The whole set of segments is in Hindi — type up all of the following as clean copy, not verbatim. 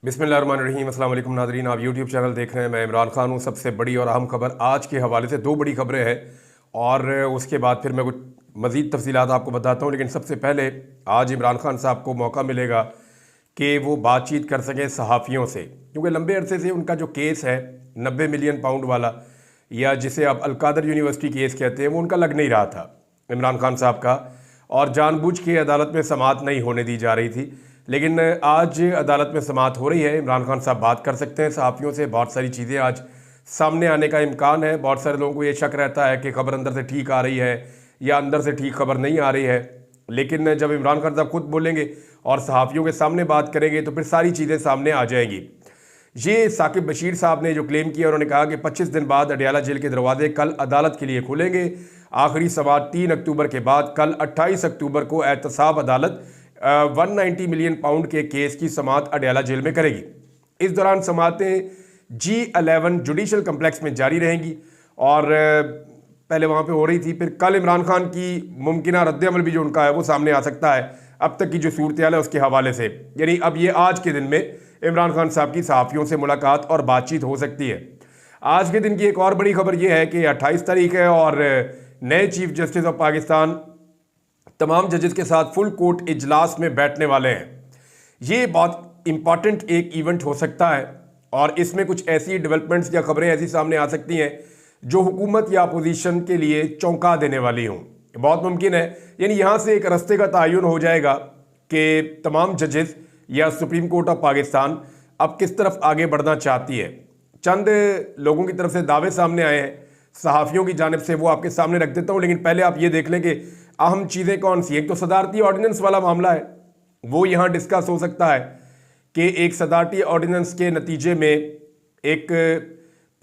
बिस्मिल्लाहिर्रहमानिर्रहीम। अस्सलाम वालेकुम नाज़रीन, आप यूट्यूब चैनल देख रहे हैं। मैं इमरान खान हूँ। सबसे बड़ी और अहम खबर आज के हवाले से दो बड़ी खबरें हैं और उसके बाद फिर मैं कुछ मज़ीद तफसीलात आपको बताता हूँ। लेकिन सबसे पहले आज इमरान खान साहब को मौका मिलेगा कि वो बातचीत कर सकें सहाफ़ियों से, क्योंकि लंबे अरसे से उनका जो केस है 90 मिलियन पाउंड वाला, या जिसे आप अलकादर यूनिवर्सिटी केस कहते हैं, वो उनका लग नहीं रहा था इमरान खान साहब का, और जानबूझ के अदालत में समाअत नहीं होने दी जा रही थी। लेकिन आज अदालत में समाअत हो रही है। इमरान खान साहब बात कर सकते हैं सहाफ़ियों से। बहुत सारी चीज़ें आज सामने आने का इम्कान है। बहुत सारे लोगों को ये शक रहता है कि खबर अंदर से ठीक आ रही है या अंदर से ठीक खबर नहीं आ रही है। लेकिन जब इमरान खान साहब खुद बोलेंगे और सहाफ़ियों के सामने बात करेंगे तो फिर सारी चीज़ें सामने आ जाएंगी। ये साकिब बशीर साहब ने जो क्लेम किया, उन्होंने कहा कि 25 दिन बाद अडयाला जेल के दरवाजे कल अदालत के लिए खुलेंगे। आखिरी समाअत 3 अक्टूबर के बाद कल 28 अक्टूबर को एहतसाब अदालत 190 मिलियन पाउंड के केस की समाअत अडयाला जेल में करेगी। इस दौरान समाअतें G11 जुडिशल कम्प्लेक्स में जारी रहेंगी और पहले वहाँ पे हो रही थी। फिर कल इमरान खान की मुमकिन रद्द-ए-अमल भी जो उनका है वो सामने आ सकता है अब तक की जो सूरत हाल है उसके हवाले से। यानी अब ये आज के दिन में इमरान खान साहब की सहाफ़ियों से मुलाकात और बातचीत हो सकती है। आज के दिन की एक और बड़ी खबर यह है कि 28 तारीख है और नए चीफ जस्टिस ऑफ पाकिस्तान तमाम जजेस के साथ फुल कोर्ट इजलास में बैठने वाले हैं। ये बहुत इंपॉर्टेंट एक इवेंट हो सकता है और इसमें कुछ ऐसी डेवलपमेंट्स या खबरें ऐसी सामने आ सकती हैं जो हुकूमत या अपोजिशन के लिए चौंका देने वाली हों। बहुत मुमकिन है, यानी यहाँ से एक रास्ते का तयन हो जाएगा कि तमाम जजेस या सुप्रीम कोर्ट ऑफ पाकिस्तान अब किस तरफ आगे बढ़ना चाहती है। चंद लोगों की तरफ से दावे सामने आए हैं सहाफ़ियों की जानिब से, वो आपके सामने रख देता हूँ। लेकिन पहले आप ये देख लें कि अहम चीज़ें कौन सी। एक तो सदारती ऑर्डिनेंस वाला मामला है, वो यहाँ डिस्कस हो सकता है कि एक सदारती ऑर्डिनेंस के नतीजे में एक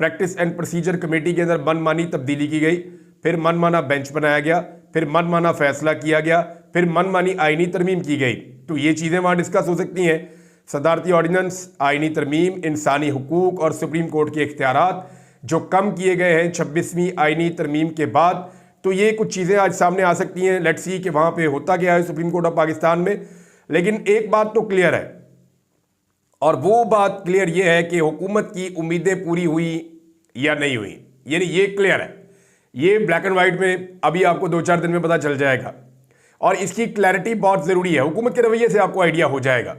प्रैक्टिस एंड प्रोसीजर कमेटी के अंदर मनमानी तब्दीली की गई, फिर मनमाना बेंच बनाया गया, फिर मनमाना फैसला किया गया, फिर मनमानी आईनी तरमीम की गई। तो ये चीज़ें वहाँ डिस्कस हो सकती हैं। सदारती ऑर्डिनेंस, आईनी तरमीम, इंसानी हुकूक और सुप्रीम कोर्ट के इख्तियारात जो कम किए गए हैं 26वीं आईनी तरमीम के बाद। तो ये कुछ चीज़ें आज सामने आ सकती हैं। लेट्स सी कि वहाँ पे होता क्या है सुप्रीम कोर्ट ऑफ पाकिस्तान में। लेकिन एक बात तो क्लियर है, और वो बात क्लियर ये है कि हुकूमत की उम्मीदें पूरी हुई या नहीं हुई, यानी ये क्लियर है। ये ब्लैक एंड वाइट में अभी आपको 2-4 दिन में पता चल जाएगा और इसकी क्लैरिटी बहुत ज़रूरी है। हुकूमत के रवैये से आपको आइडिया हो जाएगा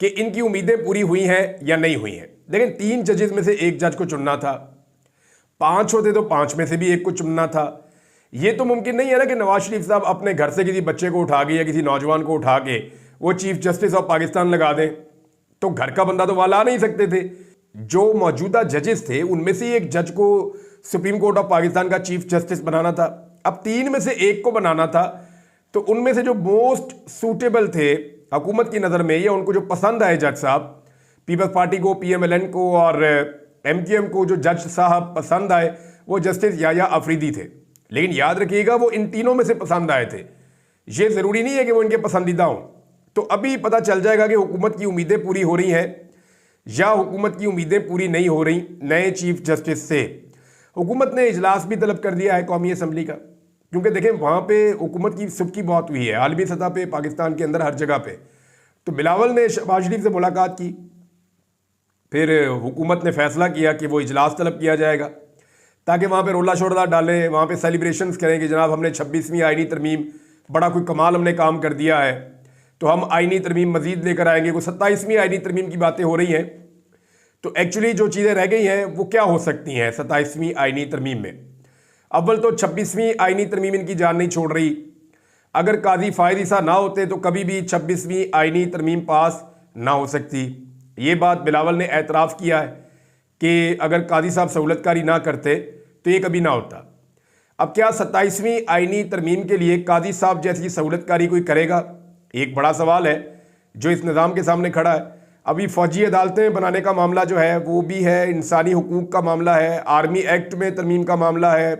कि इनकी उम्मीदें पूरी हुई हैं या नहीं हुई हैं। लेकिन 3 जजेस में से एक जज को चुनना था, 5 होते तो 5 में से भी एक को चुनना था। ये तो मुमकिन नहीं है ना कि नवाज शरीफ साहब अपने घर से किसी बच्चे को उठा के या किसी नौजवान को उठा के वो चीफ जस्टिस ऑफ पाकिस्तान लगा दें। तो घर का बंदा तो वहाँ ला नहीं सकते थे। जो मौजूदा जजेस थे उनमें से एक जज को सुप्रीम कोर्ट ऑफ पाकिस्तान का चीफ जस्टिस बनाना था। अब 3 में से एक को बनाना था, तो उनमें से जो मोस्ट सूटेबल थे हुकूमत की नज़र में, या उनको जो पसंद आए जज साहब, पीपल्स पार्टी को, PMLN को और MQM को जो जज साहब पसंद आए वो जस्टिस याया अफरीदी थे। लेकिन याद रखिएगा वो इन तीनों में से पसंद आए थे, ये ज़रूरी नहीं है कि वो इनके पसंदीदा हों। तो अभी पता चल जाएगा कि हुकूमत की उम्मीदें पूरी हो रही हैं या हुकूमत की उम्मीदें पूरी नहीं हो रही नए चीफ जस्टिस से। हुकूमत ने इजलास भी तलब कर दिया है कौमी असम्बली का, क्योंकि देखें वहाँ पे हुकूमत की सुबकी बहुत हुई है आलमी सतह पे, पाकिस्तान के अंदर हर जगह पे। तो बिलावल ने शहबाज शरीफ से मुलाकात की, फिर हुकूमत ने फैसला किया कि वो इजलास तलब किया जाएगा ताकि वहाँ पे रोला शोरला डालें, वहाँ पे सेलिब्रेशंस करें कि जनाब हमने 26वीं आईनी तरमीम, बड़ा कोई कमाल हमने काम कर दिया है, तो हम आईनी तरमीम मजीद लेकर आएंगे। वो 27वीं आईनी तरमीम की बातें हो रही हैं। तो एक्चुअली जो चीज़ें रह गई हैं वो क्या हो सकती हैं 27वीं आईनी तरमीम में। अव्वल तो 26वीं आईनी तरमीम इनकी जान नहीं छोड़ रही। अगर काजी फ़ायद ईसा ना होते तो कभी भी 26वीं आईनी तरमीम पास ना हो सकती। ये बात बिलावल ने एतराफ़ किया है कि अगर काजी साहब सहूलतकारी ना करते तो ये कभी ना होता। अब क्या 27वीं आईनी तरमीम के लिए काजी साहब जैसी सहूलतकारी कोई करेगा? एक बड़ा सवाल है जो इस निज़ाम के सामने खड़ा है। अभी फ़ौजी अदालतें बनाने का मामला जो है वो भी है, इंसानी हुकूक का मामला है, आर्मी एक्ट में तरमीम का मामला है।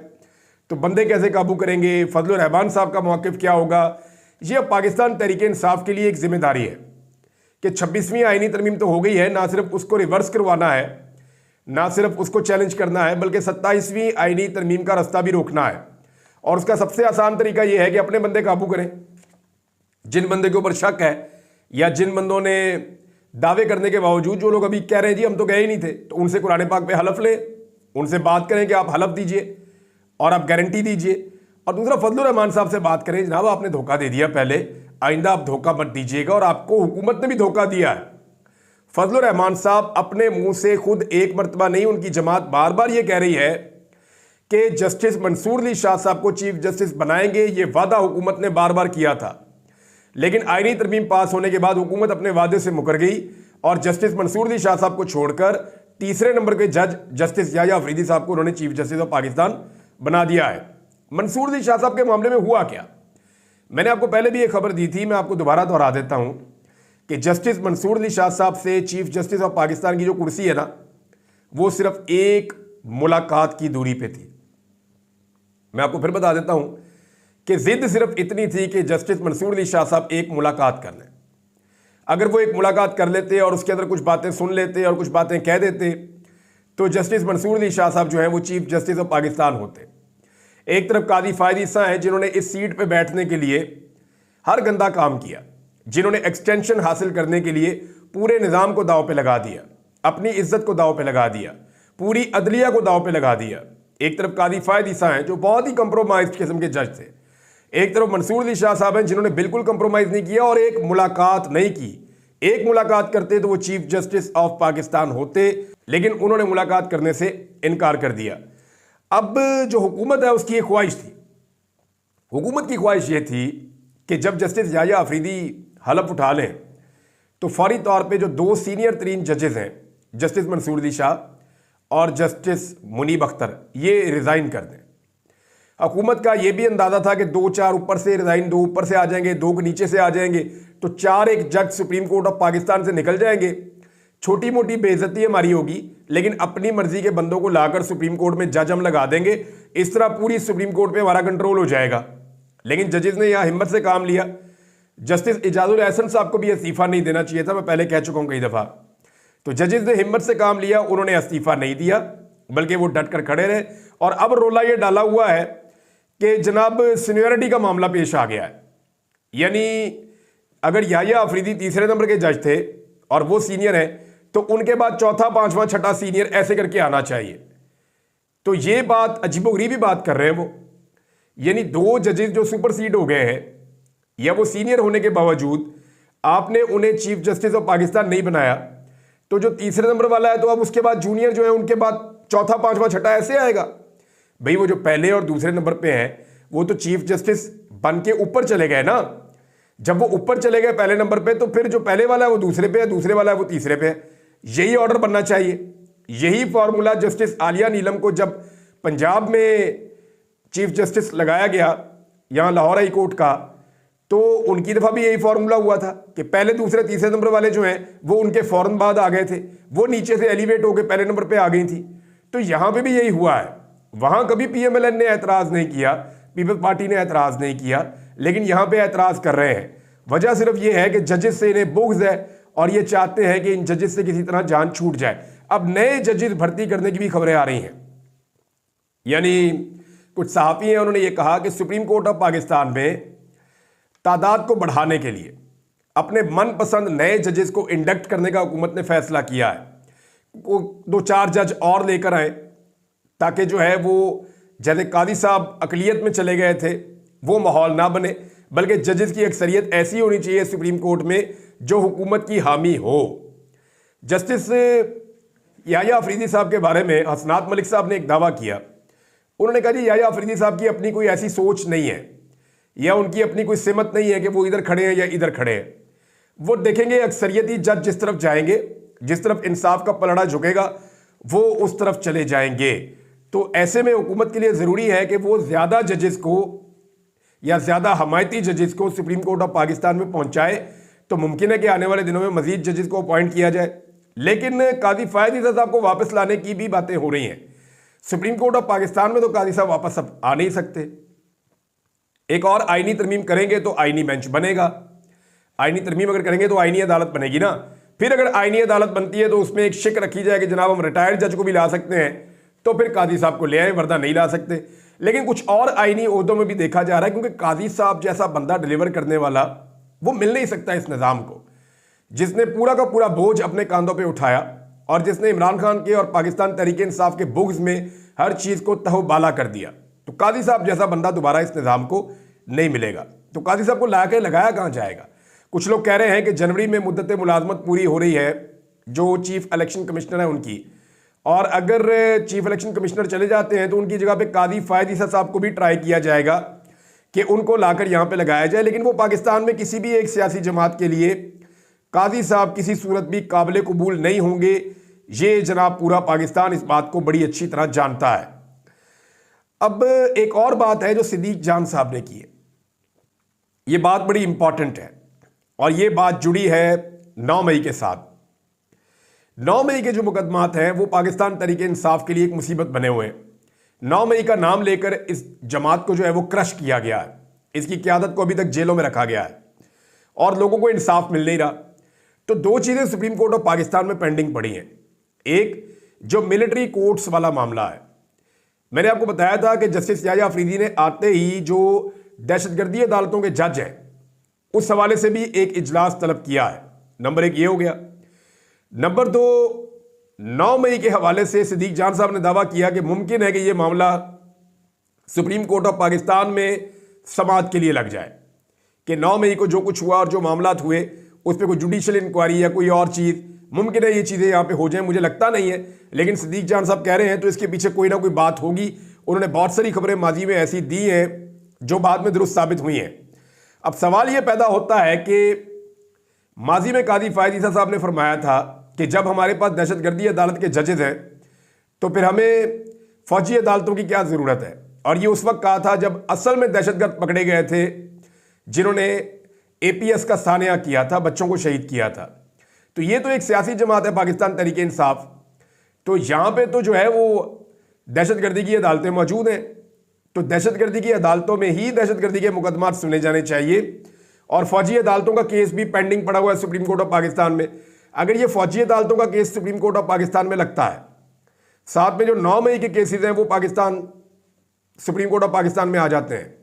तो बंदे कैसे काबू करेंगे? फजलुर रहमान साहब का मौक़िफ़ क्या होगा? ये अब पाकिस्तान तहरीक इंसाफ के लिए एक जिम्मेदारी है कि 26वीं आईनी तरमीम तो हो गई है, ना सिर्फ उसको रिवर्स करवाना है, ना सिर्फ उसको चैलेंज करना है, बल्कि 27वीं आईनी तरमीम का रास्ता भी रोकना है। और उसका सबसे आसान तरीका यह है कि अपने बंदे काबू करें। जिन बंदे के ऊपर शक है या जिन बंदों ने दावे करने के बावजूद जो लोग अभी कह रहे हैं जी हम तो गए ही नहीं थे, तो उनसे कुरान पाक पे हलफ लें, उनसे बात करें कि आप हलफ दीजिए और आप गारंटी दीजिए। और दूसरा, फजलुर रहमान साहब से बात करें, जनाब आपने धोखा दे दिया पहले, आइंदा आप धोखा मत दीजिएगा, और आपको हुकूमत ने भी धोखा दिया है। फजलुर रहमान साहब अपने मुंह से खुद एक मरतबा नहीं, उनकी जमात बार बार ये कह रही है कि जस्टिस मंसूर अली शाह साहब को चीफ जस्टिस बनाएंगे। ये वादा हुकूमत ने बार बार किया था, लेकिन आईनी तरमीम पास होने के बाद हुकूमत अपने वादे से मुकर गई और जस्टिस मंसूर अली शाह साहब को छोड़कर तीसरे नंबर के जज जस्टिस याह्या अफरीदी साहब को उन्होंने चीफ जस्टिस ऑफ पाकिस्तान बना दिया है। मंसूर अली शाह साहब के मामले में हुआ क्या, मैंने आपको पहले भी एक खबर दी थी, मैं आपको दोबारा दोहरा देता हूं कि जस्टिस मंसूर अली शाह साहब से चीफ जस्टिस ऑफ पाकिस्तान की जो कुर्सी है ना, वो सिर्फ एक मुलाकात की दूरी पे थी। मैं आपको फिर बता देता हूं कि जिद सिर्फ इतनी थी कि जस्टिस मंसूर अली शाह साहब एक मुलाकात कर लें। अगर वो एक मुलाकात कर लेते और उसके अंदर कुछ बातें सुन लेते और कुछ बातें कह देते, तो जस्टिस मंसूर अली शाह साहब जो है वो चीफ जस्टिस ऑफ पाकिस्तान होते। एक तरफ कादी फायद ईसा है, जिन्होंने इस सीट पे बैठने के लिए हर गंदा काम किया, जिन्होंने एक्सटेंशन हासिल करने के लिए पूरे निज़ाम को दांव पे लगा दिया, अपनी इज्जत को दांव पे लगा दिया, पूरी अदलिया को दांव पे लगा दिया। एक तरफ कादी फायद ईसा हैं जो बहुत ही कंप्रोमाइज किस्म के जज थे, एक तरफ मंसूर अली शाह साहब हैं जिन्होंने बिल्कुल कंप्रोमाइज नहीं किया और एक मुलाकात नहीं की। एक मुलाकात करते तो वो चीफ जस्टिस ऑफ पाकिस्तान होते, लेकिन उन्होंने मुलाकात करने से इनकार कर दिया। अब जो हुकूमत है उसकी एक ख्वाहिश थी, हुकूमत की ख्वाहिश ये थी कि जब जस्टिस याह्या अफरीदी हलफ उठा लें तो फौरी तौर पे जो दो सीनियर तरीन जजेस हैं, जस्टिस मंसूर अली शाह और जस्टिस मुनीब अख्तर, ये रिज़ाइन कर दें। हुकूमत का ये भी अंदाज़ा था कि 2-4 ऊपर से रिज़ाइन, 2 ऊपर से आ जाएंगे, 2 नीचे से आ जाएंगे, तो 4 एक जज सुप्रीम कोर्ट ऑफ पाकिस्तान से निकल जाएंगे। छोटी मोटी बेइज्जती हमारी होगी, लेकिन अपनी मर्जी के बंदों को लाकर सुप्रीम कोर्ट में जज हम लगा देंगे। इस तरह पूरी सुप्रीम कोर्ट पे हमारा कंट्रोल हो जाएगा। लेकिन जजेस ने यहां हिम्मत से काम लिया। जस्टिस इजाजुल एहसन साहब को भी इस्तीफा नहीं देना चाहिए था, मैं पहले कह चुका हूं कई दफा। तो जजेस ने हिम्मत से काम लिया, उन्होंने इस्तीफा नहीं दिया, बल्कि वो डट कर खड़े रहे। और अब रोला ये डाला हुआ है कि जनाब सीनियरिटी का मामला पेश आ गया है, यानी अगर याह्या अफरीदी तीसरे नंबर के जज थे और वो सीनियर है, तो उनके बाद चौथा, पांचवा, छठा सीनियर ऐसे करके आना चाहिए। तो ये बात अजीबोगरीबी बात कर रहे हैं वो, यानी 2 जजेस जो सुपरसीड हो गए हैं, या वो सीनियर होने के बावजूद आपने उन्हें चीफ जस्टिस ऑफ पाकिस्तान नहीं बनाया, तो जो तीसरे नंबर वाला है तो अब उसके बाद जूनियर जो है उनके बाद चौथा, पांचवा, छठा ऐसे आएगा। भाई वो जो पहले और दूसरे नंबर पे हैं वो तो चीफ जस्टिस बन के ऊपर चले गए ना। जब वो ऊपर चले गए पहले नंबर पे, तो फिर जो पहले वाला है वो दूसरे पे है, दूसरे वाला है वो तीसरे पे है। यही ऑर्डर बनना चाहिए। यही फॉर्मूला जस्टिस आलिया नीलम को जब पंजाब में चीफ जस्टिस लगाया गया यहां लाहौर हाई कोर्ट का, तो उनकी दफा भी यही फॉर्मूला हुआ था कि पहले, दूसरे, तीसरे नंबर वाले जो हैं वो उनके फौरन बाद आ गए थे, वो नीचे से एलिवेट होकर पहले नंबर पे आ गई थी। तो यहां पे भी यही हुआ है। वहां कभी पीएमएलएन ने एतराज नहीं किया, पीपल्स पार्टी ने एतराज नहीं किया, लेकिन यहां पे एतराज कर रहे हैं। वजह सिर्फ ये है कि जजेस से इन्हें बुग़्ज़ है और ये चाहते हैं कि इन जजेस से किसी तरह जान छूट जाए। अब नए जजेस भर्ती करने की भी खबरें आ रही हैं, यानी कुछ सहाफ़ी हैं, उन्होंने ये कहा कि सुप्रीम कोर्ट ऑफ पाकिस्तान में तादाद को बढ़ाने के लिए अपने मनपसंद नए जजेस को इंडक्ट करने का हुकूमत ने फैसला किया है। वो 2-4 जज और लेकर आए ताकि जो है वो जैसे कादी साहब अकलियत में चले गए थे वो माहौल ना बने, बल्कि जजेस की अक्सरियत ऐसी होनी चाहिए सुप्रीम कोर्ट में जो हुकूमत की हामी हो। जस्टिस याह्या अफरीदी साहब के बारे में हसनात मलिक साहब ने एक दावा किया। उन्होंने कहा जी याह्या अफरीदी साहब की अपनी कोई ऐसी सोच नहीं है या उनकी अपनी कोई सिमत नहीं है कि वो इधर खड़े हैं या इधर खड़े हैं। वो देखेंगे अक्सरियती जज जिस तरफ जाएंगे, जिस तरफ इंसाफ का पलड़ा झुकेगा, वो उस तरफ चले जाएंगे। तो ऐसे में हुकूमत के लिए ज़रूरी है कि वो ज़्यादा जजेस को या ज़्यादा हमायती जजेस को सुप्रीम कोर्ट ऑफ पाकिस्तान में पहुंचाए, तो मुमकिन है कि आने वाले दिनों में मजीद जजेस को अपॉइंट किया जाए। लेकिन कादी फायद ईसा साहब को वापस लाने की भी बातें हो रही हैं सुप्रीम कोर्ट ऑफ पाकिस्तान में, तो कादी साहब वापस अब आ नहीं सकते। एक और आईनी तरमीम करेंगे तो आईनी बेंच बनेगा। आईनी तरमीम अगर करेंगे तो आईनी अदालत बनेगी ना। फिर अगर आईनी अदालत बनती है तो उसमें एक शिक रखी जाए कि जनाब हम रिटायर्ड जज को भी ला सकते हैं, तो फिर कादी साहब को ले आए, वरना नहीं ला सकते। लेकिन कुछ और आईनी ओहदों में भी देखा जा रहा है, क्योंकि कादी साहब जैसा बंदा डिलीवर करने वाला वो मिल नहीं सकता इस निज़ाम को। जिसने पूरा का पूरा बोझ अपने कांधों पे उठाया और जिसने इमरान खान के और पाकिस्तान तहरीक इंसाफ के बुग़्ज़ में हर चीज़ को तहबाला कर दिया। तो काजी साहब जैसा बंदा दोबारा इस निज़ाम को नहीं मिलेगा। तो काजी साहब को ला के लगाया कहाँ जाएगा? कुछ लोग कह रहे हैं कि जनवरी में मुद्दत मुलाजमत पूरी हो रही है जो चीफ इलेक्शन कमिश्नर है उनकी, और अगर चीफ इलेक्शन कमिश्नर चले जाते हैं तो उनकी जगह पे कादी फ़ायद ईसा साहब को भी ट्राई किया जाएगा कि उनको लाकर यहाँ पे लगाया जाए। लेकिन वो पाकिस्तान में किसी भी एक सियासी जमात के लिए कादी साहब किसी सूरत भी काबिल कबूल नहीं होंगे। ये जनाब पूरा पाकिस्तान इस बात को बड़ी अच्छी तरह जानता है। अब एक और बात है जो सिद्दीक जान साहब ने की है, ये बात बड़ी इंपॉर्टेंट है और ये बात जुड़ी है 9 मई के साथ। 9 मई के जो मुकदमात हैं वो पाकिस्तान तहरीक इंसाफ के लिए एक मुसीबत बने हुए हैं। 9 मई का नाम लेकर इस जमात को जो है वो क्रश किया गया है, इसकी क़यादत को अभी तक जेलों में रखा गया है और लोगों को इंसाफ मिल नहीं रहा। तो दो चीज़ें सुप्रीम कोर्ट ऑफ पाकिस्तान में पेंडिंग पड़ी हैं। एक जो मिलिट्री कोर्ट्स वाला मामला है, मैंने आपको बताया था कि जस्टिस याह्या अफरीदी ने आते ही जो दहशतगर्दी अदालतों के जज हैं उस हवाले से भी एक इजलास तलब किया है। नंबर 1 ये हो गया। नंबर 2, 9 मई के हवाले से सिद्दीक जान साहब ने दावा किया कि मुमकिन है कि यह मामला सुप्रीम कोर्ट ऑफ पाकिस्तान में समाअत के लिए लग जाए कि 9 मई को जो कुछ हुआ और जो मामलात हुए उस पर कोई जुडिशियल इंक्वायरी या कोई और चीज़, मुमकिन है ये चीज़ें यहाँ पे हो जाएं। मुझे लगता नहीं है, लेकिन सिद्दीक जान साहब कह रहे हैं तो इसके पीछे कोई ना कोई बात होगी। उन्होंने बहुत सारी खबरें माजी में ऐसी दी हैं जो बाद में दुरुस्त साबित हुई हैं। अब सवाल ये पैदा होता है कि माजी में कादी फ़ायद ईसा साहब ने फरमाया था कि जब हमारे पास दहशतगर्दी अदालत के जजेज हैं तो फिर हमें फौजी अदालतों की क्या ज़रूरत है। और ये उस वक्त कहा था जब असल में दहशतगर्द पकड़े गए थे जिन्होंने APS का सानिया किया था, बच्चों को शहीद किया था। तो ये तो एक सियासी जमात है पाकिस्तान तहरीक इंसाफ, तो यहाँ पे तो जो है वो दहशतगर्दी की अदालतें मौजूद हैं। तो दहशतगर्दी की अदालतों में ही दहशतगर्दी के मुकदमात सुने जाने चाहिए और फौजी अदालतों का केस भी पेंडिंग पड़ा हुआ है सुप्रीम कोर्ट ऑफ पाकिस्तान में। अगर ये फौजी अदालतों का case supreme court of Pakistan में लगता है, साथ में जो 9 मई के केसेस हैं वो Pakistan supreme court of Pakistan में आ जाते हैं।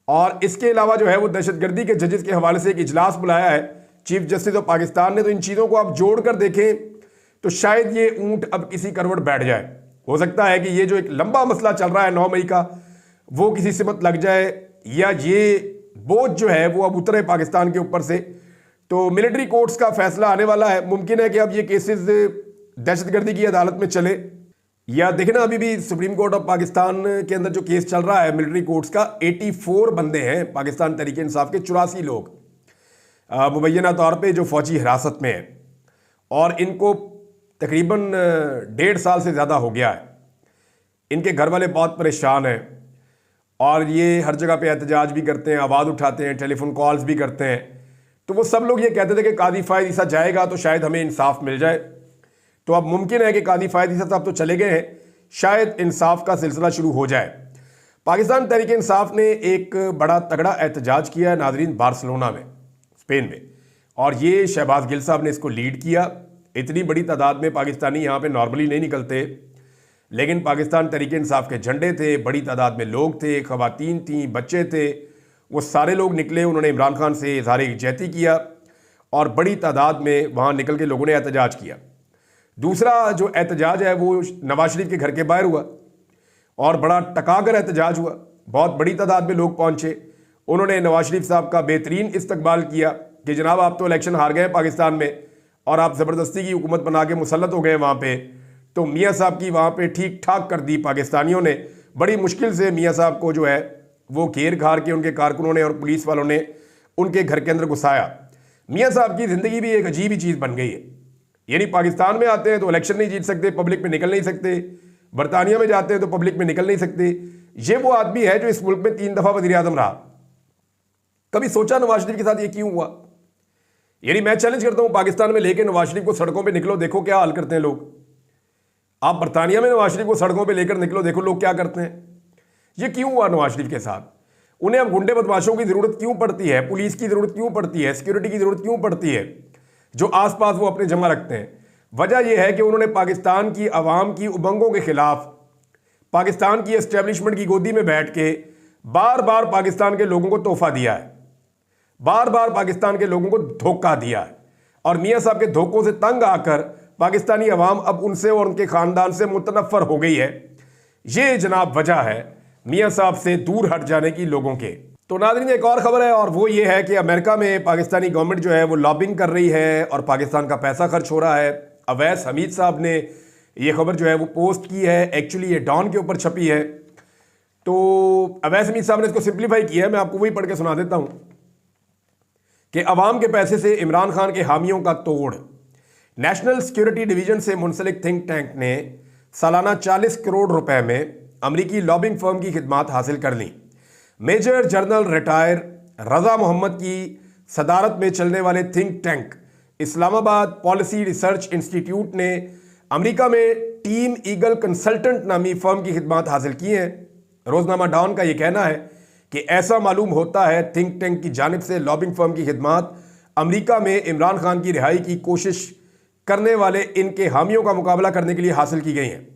और इसके अलावा जो है वो दहशतगर्दी के जजेस के हवाले से एक इजलास बुलाया है चीफ जस्टिस ऑफ पाकिस्तान ने। तो इन चीज़ों को आप जोड़कर देखें तो शायद ये ऊंट अब किसी करवट बैठ जाए। हो सकता है कि ये जो एक लंबा मसला चल रहा है 9 मई का वो किसी सिमत लग जाए या ये बोझ जो है वो अब उतरे पाकिस्तान के ऊपर से। तो मिलिट्री कोर्ट्स का फैसला आने वाला है। मुमकिन है कि अब ये केसेस दहशतगर्दी की अदालत में चले या देखें ना, अभी भी सुप्रीम कोर्ट ऑफ पाकिस्तान के अंदर जो केस चल रहा है मिलिट्री कोर्ट्स का, 84 बंदे हैं पाकिस्तान तहरीक इंसाफ के, 84 लोग मुबैना तौर पे जो फौजी हिरासत में है और इनको तकरीबन 1.5 साल से ज़्यादा हो गया है। इनके घर वाले बहुत परेशान हैं और ये हर जगह पे एहतजाज भी करते हैं, आवाज़ उठाते हैं, टेलीफोन कॉल्स भी करते हैं। तो वो सब लोग ये कहते थे कि कादी फ़ायद ईसा जाएगा तो शायद हमें इंसाफ मिल जाए। तो अब मुमकिन है कि कादी फ़ायद ईसा साहब तो चले गए हैं, शायद इंसाफ का सिलसिला शुरू हो जाए। पाकिस्तान तहरीक इंसाफ ने एक बड़ा तगड़ा एहतजाज किया है नाजरीन बार्सिलोना में, स्पेन में, और ये शहबाज गिल साहब ने इसको लीड किया। इतनी बड़ी तादाद में पाकिस्तानी यहाँ पे नॉर्मली नहीं निकलते, लेकिन पाकिस्तान तहरीक इंसाफ के झंडे थे, बड़ी तादाद में लोग थे, ख़वातीन थी, बच्चे थे, वो सारे लोग निकले। उन्होंने इमरान खान से इज़हार यकजहती किया और बड़ी तादाद में वहाँ निकल के लोगों ने एहतजाज किया। दूसरा जो एहतजाज है वो नवाज शरीफ के घर के बाहर हुआ और बड़ा टकाकर एहतजाज हुआ। बहुत बड़ी तादाद में लोग पहुँचे। उन्होंने नवाज शरीफ साहब का बेहतरीन इस्तकबाल किया कि जनाब आप तो इलेक्शन हार गए पाकिस्तान में और आप ज़बरदस्ती की हुकूमत बना के मुसल्लत हो गए वहाँ पे। तो मियाँ साहब की वहाँ पे ठीक ठाक कर दी पाकिस्तानियों ने। बड़ी मुश्किल से मियाँ साहब को जो है वो घेर घार के उनके कारकुनों ने और पुलिस वालों ने उनके घर के अंदर घुसाया। मियाँ साहब की ज़िंदगी भी एक अजीब ही चीज़ बन गई है। यानी पाकिस्तान में आते हैं तो इलेक्शन नहीं जीत सकते, पब्लिक में निकल नहीं सकते, बरतानिया में जाते हैं तो पब्लिक में निकल नहीं सकते। ये वो आदमी है जो इस मुल्क में 3 दफ़ा वज़ीर आज़म रहा। कभी सोचा नवाज शरीफ के साथ ये क्यों हुआ? यानी मैं चैलेंज करता हूँ, पाकिस्तान में लेके नवाज शरीफ को सड़कों पे निकलो, देखो क्या हाल करते हैं लोग। आप बरतानिया में नवाज शरीफ को सड़कों पे लेकर निकलो, देखो लोग क्या करते हैं। ये क्यों हुआ नवाज शरीफ के साथ? उन्हें अब गुंडे बदमाशों की ज़रूरत क्यों पड़ती है, पुलिस की ज़रूरत क्यों पड़ती है, सिक्योरिटी की ज़रूरत क्यों पड़ती है जो आसपास वो अपने जमा रखते हैं? वजह यह है कि उन्होंने पाकिस्तान की आवाम की उमंगों के खिलाफ पाकिस्तान की एस्टेब्लिशमेंट की गोदी में बैठ के बार बार पाकिस्तान के लोगों को तोहफा दिया है, बार बार पाकिस्तान के लोगों को धोखा दिया है। और मियाँ साहब के धोखों से तंग आकर पाकिस्तानी अवाम अब उनसे और उनके ख़ानदान से मुतनफ़र हो गई है। ये जनाब वजह है मियाँ साहब से दूर हट जाने की लोगों के। तो नाज़रीन एक और ख़बर है और वो ये है कि अमेरिका में पाकिस्तानी गवर्नमेंट जो है वो लॉबिंग कर रही है और पाकिस्तान का पैसा खर्च हो रहा है। अवैस हमीद साहब ने ये खबर जो है वो पोस्ट की है, एक्चुअली ये डॉन के ऊपर छपी है। तो अवैस हमीद साहब ने इसको सिंप्लीफाई किया है, मैं आपको वही पढ़ के सुना देता हूँ कि अवाम के पैसे से इमरान खान के हामियों का तोड़। नेशनल सिक्योरिटी डिवीजन से मुंसलिक थिंक टैंक ने सालाना 40 करोड़ रुपए में अमरीकी लॉबिंग फर्म की खिदमात हासिल कर ली। मेजर जनरल रिटायर रजा मोहम्मद की सदारत में चलने वाले think tank Islamabad policy research institute ने अमेरिका में टीम ईगल कंसल्टेंट नामी फर्म की खिदमात हासिल की हैं। रोजनामा डॉन का यह कहना है कि ऐसा मालूम होता है थिंक टैंक की जानिब से लॉबिंग फर्म की खिदमात अमेरिका में इमरान खान की रिहाई की कोशिश करने वाले इनके हामियों का मुकाबला करने के लिए हासिल की गई हैं।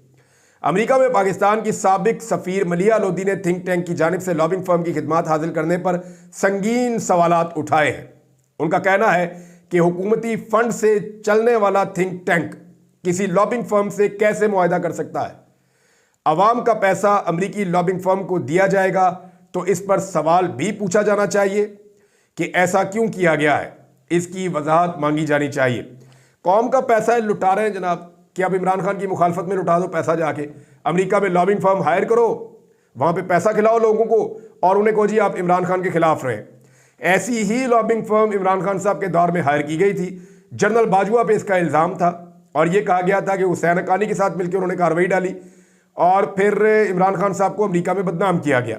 अमेरिका में पाकिस्तान की साबिक सफीर मलिया लोधी ने थिंक टैंक की जानिब से लॉबिंग फर्म की खिदमात हासिल करने पर संगीन सवालात उठाए हैं। उनका कहना है कि हुकूमती फंड से चलने वाला थिंक टैंक किसी लॉबिंग फर्म से कैसे मुआहदा कर सकता है। अवाम का पैसा अमेरिकी लॉबिंग फर्म को दिया जाएगा तो इस पर सवाल भी पूछा जाना चाहिए कि ऐसा क्यों किया गया है, इसकी वजाहत मांगी जानी चाहिए। कौम का पैसा है, लुटा रहे हैं जनाब, कि अब इमरान खान की मुखालफत में लुटा दो पैसा, जाके अमेरिका में लॉबिंग फर्म हायर करो, वहां पे पैसा खिलाओ लोगों को और उन्हें कहो जी आप इमरान खान के खिलाफ रहे। ऐसी ही लॉबिंग फर्म इमरान खान साहब के दौर में हायर की गई थी। जनरल बाजवा पे इसका इल्ज़ाम था और यह कहा गया था कि हुसैन हक्कानी के साथ मिलकर उन्होंने कार्रवाई डाली और फिर इमरान खान साहब को अमेरिका में बदनाम किया गया।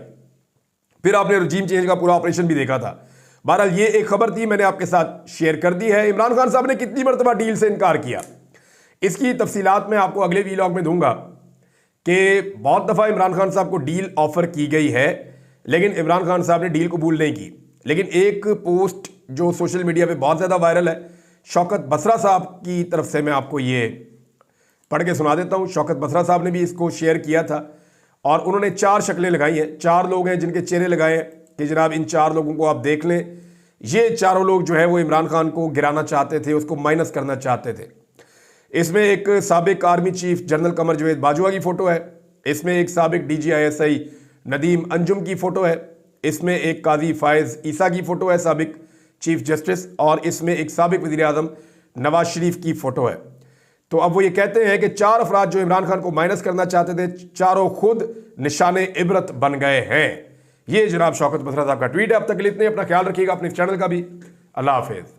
फिर आपने रजीम चेंज का पूरा ऑपरेशन भी देखा था। बहरहाल ये एक खबर थी, मैंने आपके साथ शेयर कर दी है। इमरान खान साहब ने कितनी मरतबा डील से इनकार किया, इसकी तफसीलात मैं आपको अगले वीलॉग में दूंगा कि बहुत दफ़ा इमरान खान साहब को डील ऑफर की गई है लेकिन इमरान खान साहब ने डील कबूल नहीं की। लेकिन एक पोस्ट जो सोशल मीडिया पे बहुत ज़्यादा वायरल है, शौकत बसरा साहब की तरफ से, मैं आपको ये पढ़ के सुना देता हूँ। शौकत बसरा साहब ने भी इसको शेयर किया था और उन्होंने 4 शक्लें लगाई हैं। 4 लोग हैं जिनके चेहरे लगाए हैं कि जनाब इन 4 लोगों को आप देख लें। ये चारों लोग जो है वो इमरान खान को गिराना चाहते थे, उसको माइनस करना चाहते थे। इसमें एक साबिक आर्मी चीफ जनरल कमर जवेद बाजवा की फ़ोटो है, इसमें एक साबिक DGISI नदीम अंजुम की फ़ोटो है, इसमें एक काजी फायज़ ईसा की फ़ोटो है साबिक चीफ जस्टिस, और इसमें एक साबिक वज़ीर आज़म नवाज शरीफ की फ़ोटो है। तो अब वो ये कहते हैं कि 4 अफराद जो इमरान खान को माइनस करना चाहते थे, चारों खुद निशाने इबरत बन गए हैं। ये जनाब शौकत बसरा साहब का ट्वीट है। अब तक के लिए इतने, अपना ख्याल रखिएगा, अपने चैनल का भी। अल्लाह हाफिज़।